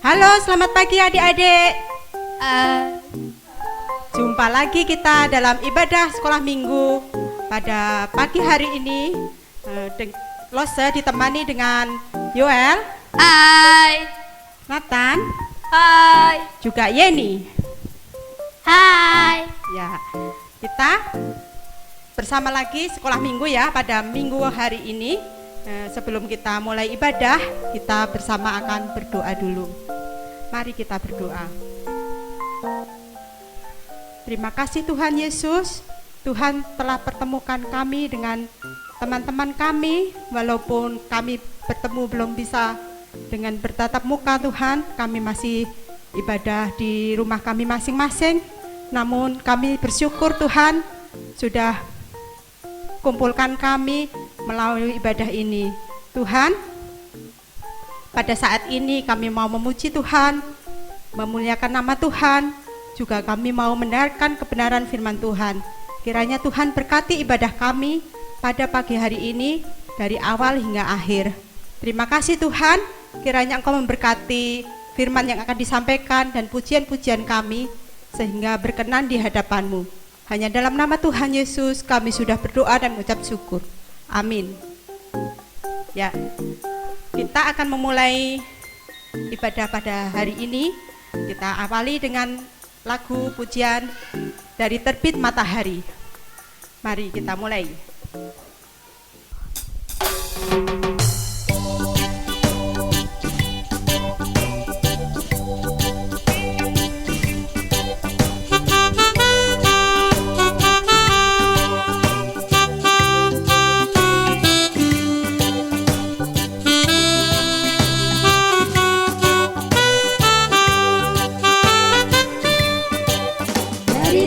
Halo, selamat pagi adik-adik. Jumpa lagi kita dalam ibadah sekolah minggu pada pagi hari ini. Lose ditemani dengan Yoel, Hai. Nathan, Hai. juga Yeni. Hai. Ya, kita bersama lagi sekolah minggu ya pada minggu hari ini. Sebelum kita mulai ibadah, kita bersama akan berdoa dulu. Mari kita berdoa. Terima kasih Tuhan Yesus. Tuhan telah pertemukan kami dengan teman-teman kami. Walaupun kami bertemu belum bisa dengan bertatap muka Tuhan, kami masih ibadah di rumah kami masing-masing. Namun kami bersyukur Tuhan sudah kumpulkan kami melalui ibadah ini. Tuhan, pada saat ini kami mau memuji Tuhan, memuliakan nama Tuhan, juga kami mau mendengarkan kebenaran firman Tuhan. Kiranya Tuhan berkati ibadah kami pada pagi hari ini dari awal hingga akhir. Terima kasih Tuhan, kiranya Engkau memberkati firman yang akan disampaikan dan pujian-pujian kami sehingga berkenan di hadapan-Mu. Hanya dalam nama Tuhan Yesus kami sudah berdoa dan mengucap syukur. Amin. Ya, kita akan memulai ibadah pada hari ini. Kita awali dengan lagu pujian dari Terbit Matahari. Mari kita mulai.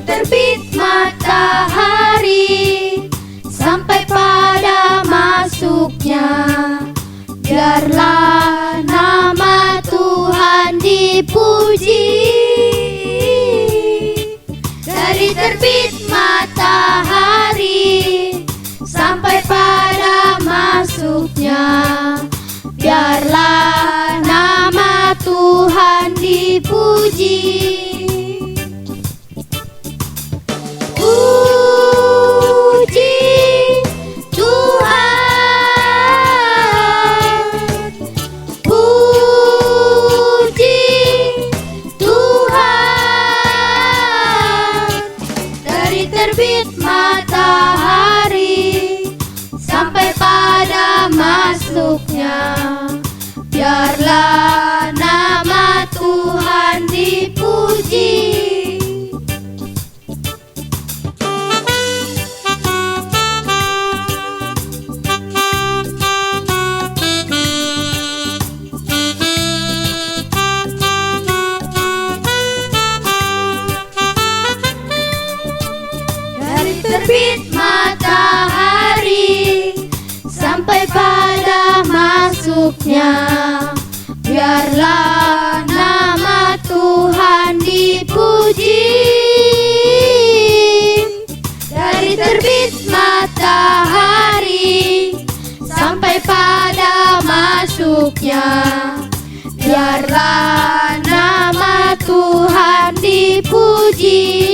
Terbit matahari sampai pada masuknya, biarlah nama Tuhan dipuji. Dari terbit matahari sampai pada masuknya, biarlah nama Tuhan dipuji. Biarlah nama Tuhan dipuji. Dari terbit matahari sampai pada masuknya, biarlah nama Tuhan dipuji. Dari terbit matahari sampai pada masuknya, biarlah nama Tuhan dipuji.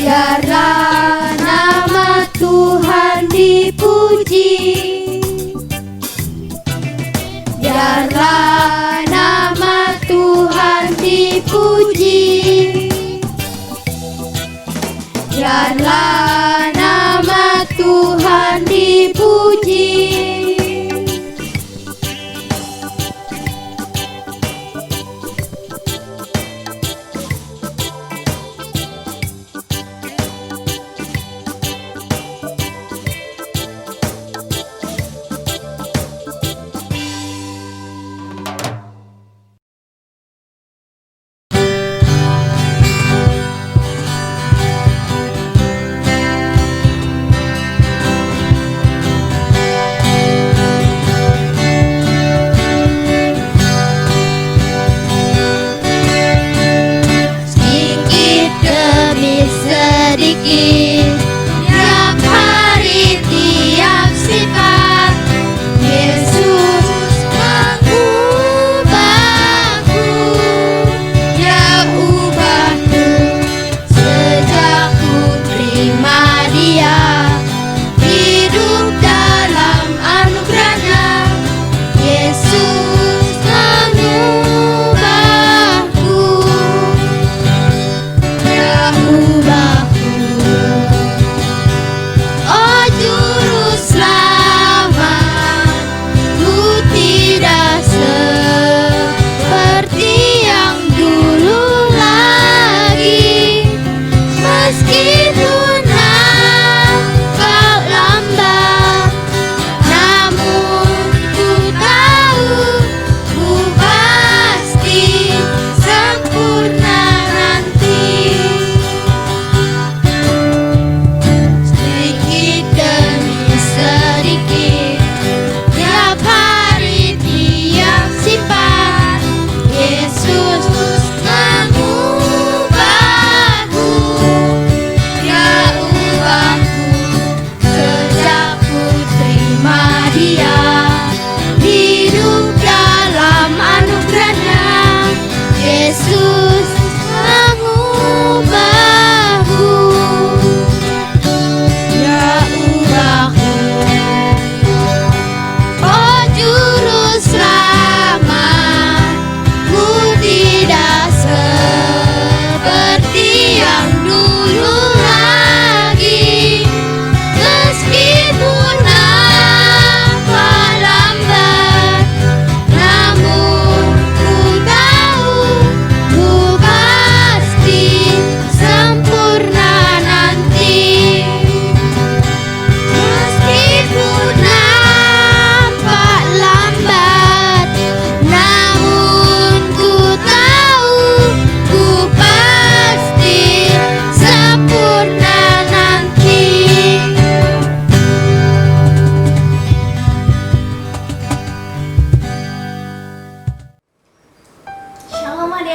Biarlah nama Tuhan dipuji. Biarlah nama Tuhan dipuji. Biarlah nama Tuhan dipuji.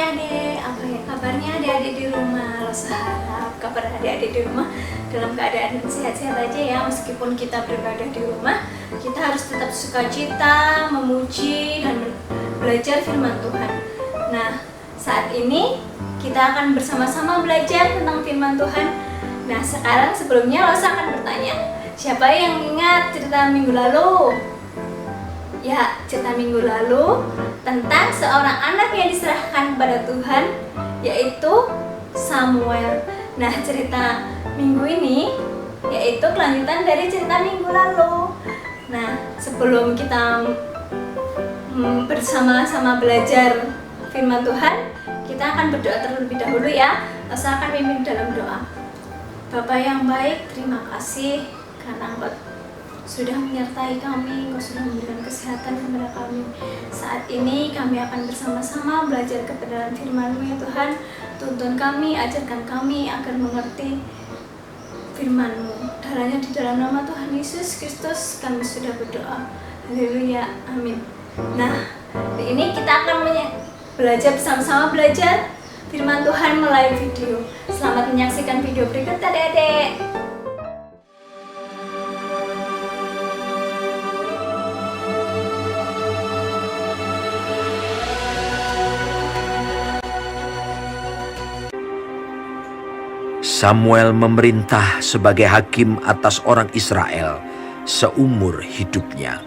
adik-adik, apa ya kabarnya adik-adik di rumah? Rosa harap kabar adik-adik di rumah dalam keadaan sehat-sehat aja ya. Meskipun kita beribadah di rumah, kita harus tetap sukacita, memuji, dan belajar firman Tuhan. Nah, saat ini kita akan bersama-sama belajar tentang firman Tuhan. Nah, sekarang sebelumnya Rosa akan bertanya, siapa yang ingat cerita minggu lalu? Ya, cerita minggu lalu tentang seorang anak yang diserahkan kepada Tuhan, yaitu Samuel. Nah, cerita minggu ini yaitu kelanjutan dari cerita minggu lalu. Nah, sebelum kita bersama-sama belajar firman Tuhan, kita akan berdoa terlebih dahulu ya. Saya akan pimpin dalam doa. Bapa yang baik, terima kasih karena Engkau sudah menyertai kami, Engkau sudah memberikan kesehatan kepada kami. Saat ini kami akan bersama-sama belajar kebenaran firman-Mu ya Tuhan. Tuntun kami, ajarkan kami agar mengerti firman-Mu. Darahnya di dalam nama Tuhan Yesus Kristus kami sudah berdoa. Haleluya, amin. Nah, hari ini kita akan belajar bersama-sama belajar firman Tuhan melalui video. Selamat menyaksikan video berikut adik-adik. Samuel memerintah sebagai hakim atas orang Israel seumur hidupnya.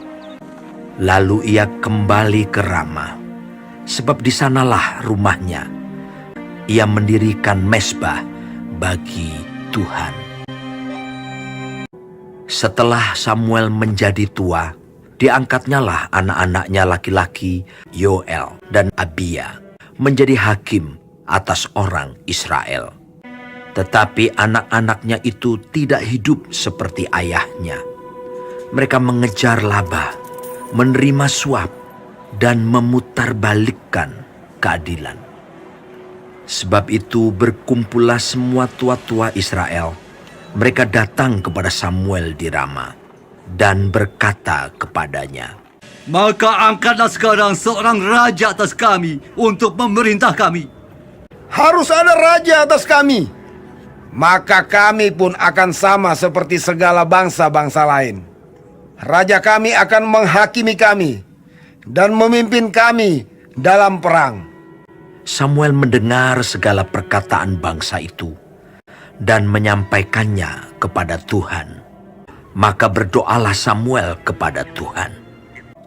Lalu ia kembali ke Rama, sebab di sanalah rumahnya. Ia mendirikan mezbah bagi Tuhan. Setelah Samuel menjadi tua, diangkatnyalah anak-anaknya laki-laki Yoel dan Abia menjadi hakim atas orang Israel. Tetapi anak-anaknya itu tidak hidup seperti ayahnya. Mereka mengejar laba, menerima suap, dan memutarbalikkan keadilan. Sebab itu berkumpullah semua tua-tua Israel. Mereka datang kepada Samuel di Rama dan berkata kepadanya, "Maka angkatlah sekarang seorang raja atas kami untuk memerintah kami." Harus ada raja atas kami. Maka kami pun akan sama seperti segala bangsa-bangsa lain. Raja kami akan menghakimi kami dan memimpin kami dalam perang. Samuel mendengar segala perkataan bangsa itu dan menyampaikannya kepada Tuhan. Maka berdoalah Samuel kepada Tuhan.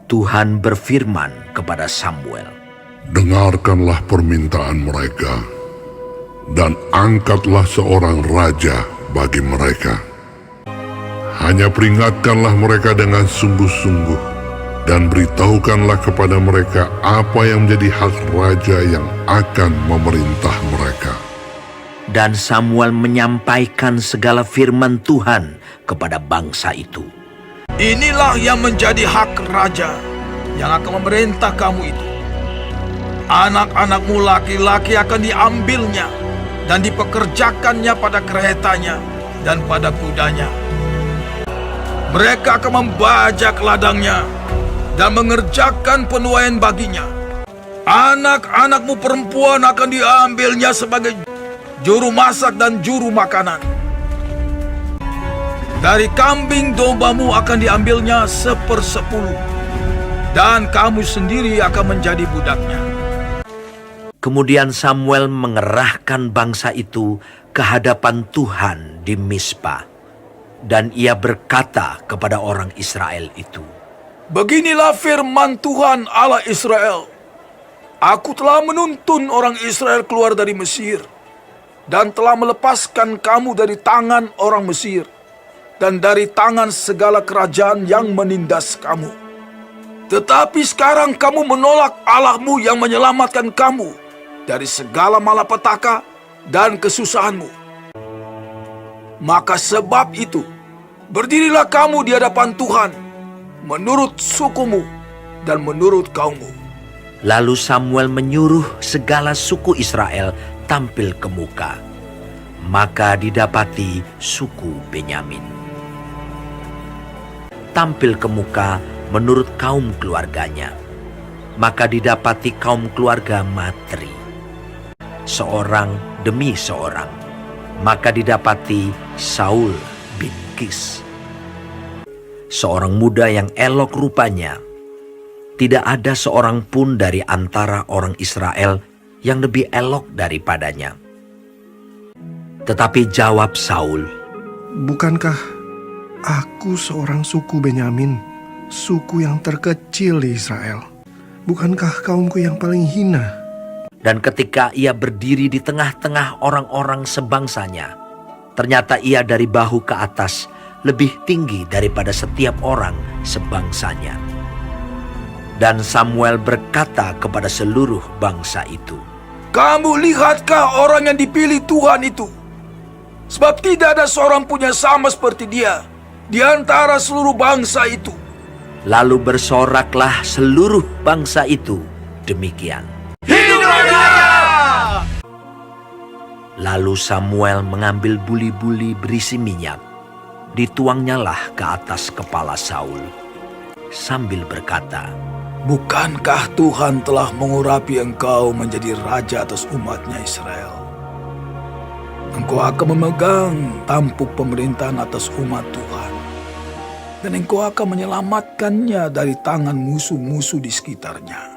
Tuhan berfirman kepada Samuel, "Dengarkanlah permintaan mereka, dan angkatlah seorang raja bagi mereka. Hanya peringatkanlah mereka dengan sungguh-sungguh, dan beritahukanlah kepada mereka apa yang menjadi hak raja yang akan memerintah mereka." Dan Samuel menyampaikan segala firman Tuhan kepada bangsa itu. Inilah yang menjadi hak raja yang akan memerintah kamu itu. Anak-anakmu laki-laki akan diambilnya dan dipekerjakannya pada keretanya dan pada kudanya. Mereka akan membajak ladangnya dan mengerjakan penuaian baginya. Anak-anakmu perempuan akan diambilnya sebagai juru masak dan juru makanan. Dari kambing dombamu akan diambilnya 1/10, dan kamu sendiri akan menjadi budaknya. Kemudian Samuel mengerahkan bangsa itu ke hadapan Tuhan di Mizpah. Dan ia berkata kepada orang Israel itu, Beginilah firman Tuhan Allah Israel. Aku telah menuntun orang Israel keluar dari Mesir, dan telah melepaskan kamu dari tangan orang Mesir, dan dari tangan segala kerajaan yang menindas kamu. Tetapi sekarang kamu menolak Allahmu yang menyelamatkan kamu dari segala malapetaka dan kesusahanmu. Maka sebab itu, berdirilah kamu di hadapan Tuhan, menurut sukumu dan menurut kaummu. Lalu Samuel menyuruh segala suku Israel tampil ke muka. Maka didapati suku Benyamin tampil ke muka menurut kaum keluarganya. Maka didapati kaum keluarga Matri. seorang demi seorang. Maka didapati Saul bin Kis, seorang muda yang elok rupanya. Tidak ada seorang pun dari antara orang Israel yang lebih elok daripadanya. Tetapi jawab Saul, "Bukankah aku seorang suku Benyamin, suku yang terkecil di Israel? Bukankah kaumku yang paling hina?" Dan ketika ia berdiri di tengah-tengah orang-orang sebangsanya, ternyata ia dari bahu ke atas lebih tinggi daripada setiap orang sebangsanya. Dan Samuel berkata kepada seluruh bangsa itu, Kamu lihatkah orang yang dipilih Tuhan itu? Sebab tidak ada seorang pun yang sama seperti dia di antara seluruh bangsa itu. Lalu bersoraklah seluruh bangsa itu demikian. Hidup raja! Lalu Samuel mengambil buli-buli berisi minyak, dituangnyalah ke atas kepala Saul, sambil berkata, Bukankah Tuhan telah mengurapi engkau menjadi raja atas umatnya Israel? Engkau akan memegang tampuk pemerintahan atas umat Tuhan. Dan engkau akan menyelamatkannya dari tangan musuh-musuh di sekitarnya.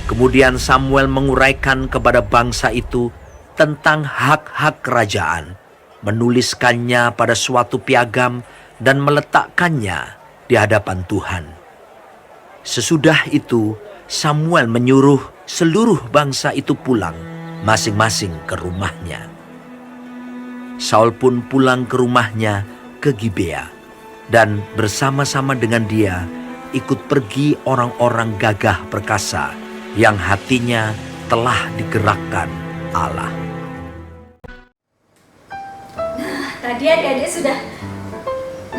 Kemudian Samuel menguraikan kepada bangsa itu tentang hak-hak kerajaan, menuliskannya pada suatu piagam dan meletakkannya di hadapan Tuhan. Sesudah itu Samuel menyuruh seluruh bangsa itu pulang masing-masing ke rumahnya. Saul pun pulang ke rumahnya ke Gibea, dan bersama-sama dengan dia ikut pergi orang-orang gagah perkasa yang hatinya telah digerakkan Allah. Tadi adik-adik sudah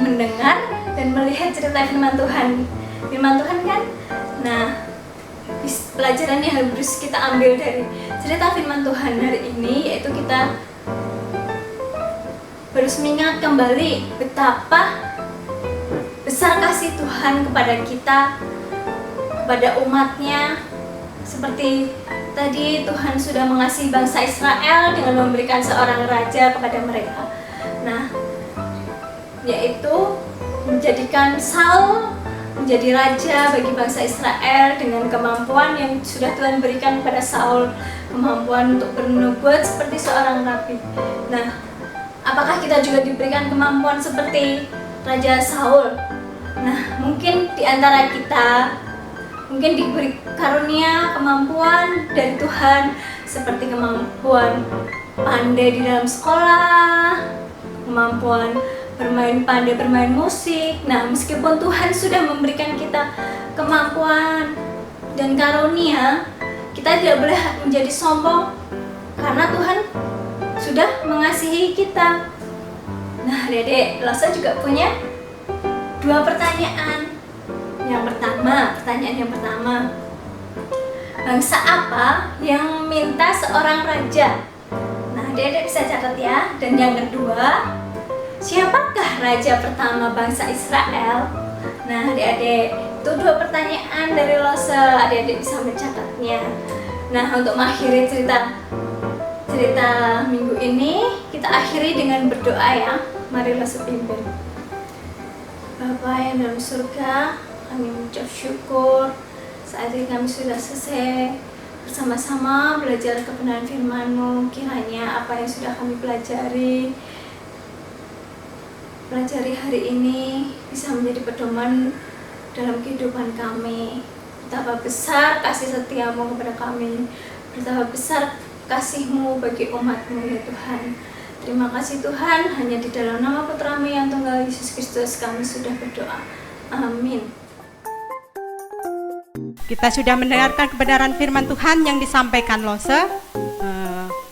mendengar dan melihat cerita firman Tuhan. Firman Tuhan kan? Nah, pelajaran yang harus kita ambil dari cerita firman Tuhan hari ini, yaitu kita harus mengingat kembali betapa besar kasih Tuhan kepada kita, kepada umatnya. Seperti tadi Tuhan sudah mengasihi bangsa Israel dengan memberikan seorang raja kepada mereka. Nah, yaitu menjadikan Saul menjadi raja bagi bangsa Israel dengan kemampuan yang sudah Tuhan berikan kepada Saul, kemampuan untuk bernubuat seperti seorang nabi. Nah, apakah kita juga diberikan kemampuan seperti Raja Saul? Nah, mungkin di antara kita mungkin diberi karunia kemampuan dari Tuhan seperti kemampuan pandai di dalam sekolah, kemampuan pandai bermain musik. Nah, meskipun Tuhan sudah memberikan kita kemampuan dan karunia, kita tidak boleh menjadi sombong karena Tuhan sudah mengasihi kita. Nah, Dede Losa juga punya dua pertanyaan. Pertanyaan yang pertama, bangsa apa yang minta seorang raja? Nah, Dede bisa catat ya. Dan yang kedua, siapakah raja pertama bangsa Israel? Nah, adik-adik, itu dua pertanyaan dari Losa. Adik-adik bisa mencatatnya. Nah, untuk mengakhiri cerita minggu ini, kita akhiri dengan berdoa ya. Mari Losa pimpin. Bapa yang dalam surga, kami mengucap syukur saat ini kami sudah selesai bersama-sama belajar kebenaran firman-Mu. Kiranya apa yang sudah kami pelajari hari ini bisa menjadi pedoman dalam kehidupan kami. Betapa besar kasih setia-Mu kepada kami, betapa besar kasih-Mu bagi umat-Mu ya Tuhan. Terima kasih Tuhan, hanya di dalam nama Putra-Mu yang tunggal Yesus Kristus kami sudah berdoa. Amin. Kita sudah mendengarkan kebenaran firman Tuhan yang disampaikan Lose.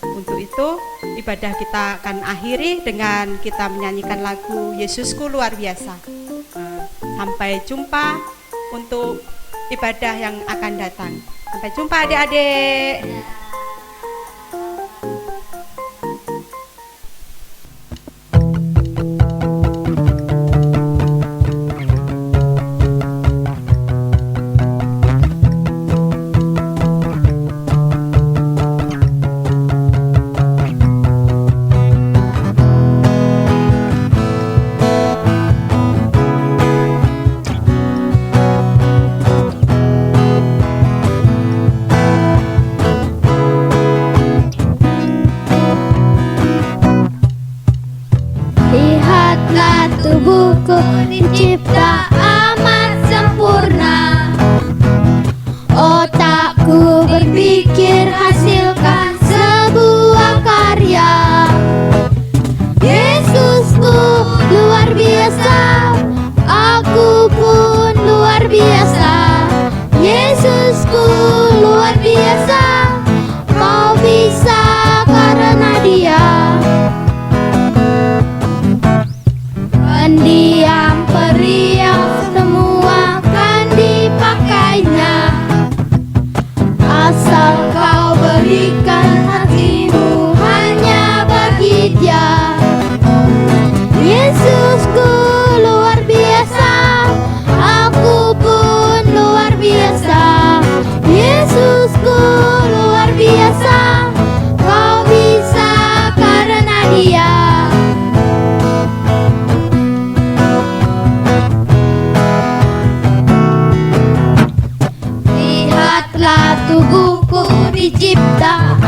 Untuk itu ibadah kita akan akhiri dengan kita menyanyikan lagu Yesusku luar biasa. Sampai jumpa untuk ibadah yang akan datang. Sampai jumpa adik-adik. tubuhku dicipta amat sempurna. Otakku berpikir hasilkan sebuah karya. Yesusku luar biasa, aku pun luar biasa. Yesusku luar biasa, kau bisa karena Dia. Pendiam periang semua kan dipakainya, asal kau berikan hatimu hanya bagi Dia. Yesusku luar biasa, aku pun luar biasa. Yesusku luar biasa, kau bisa karena Dia. Lihatlah tubuhku dicipta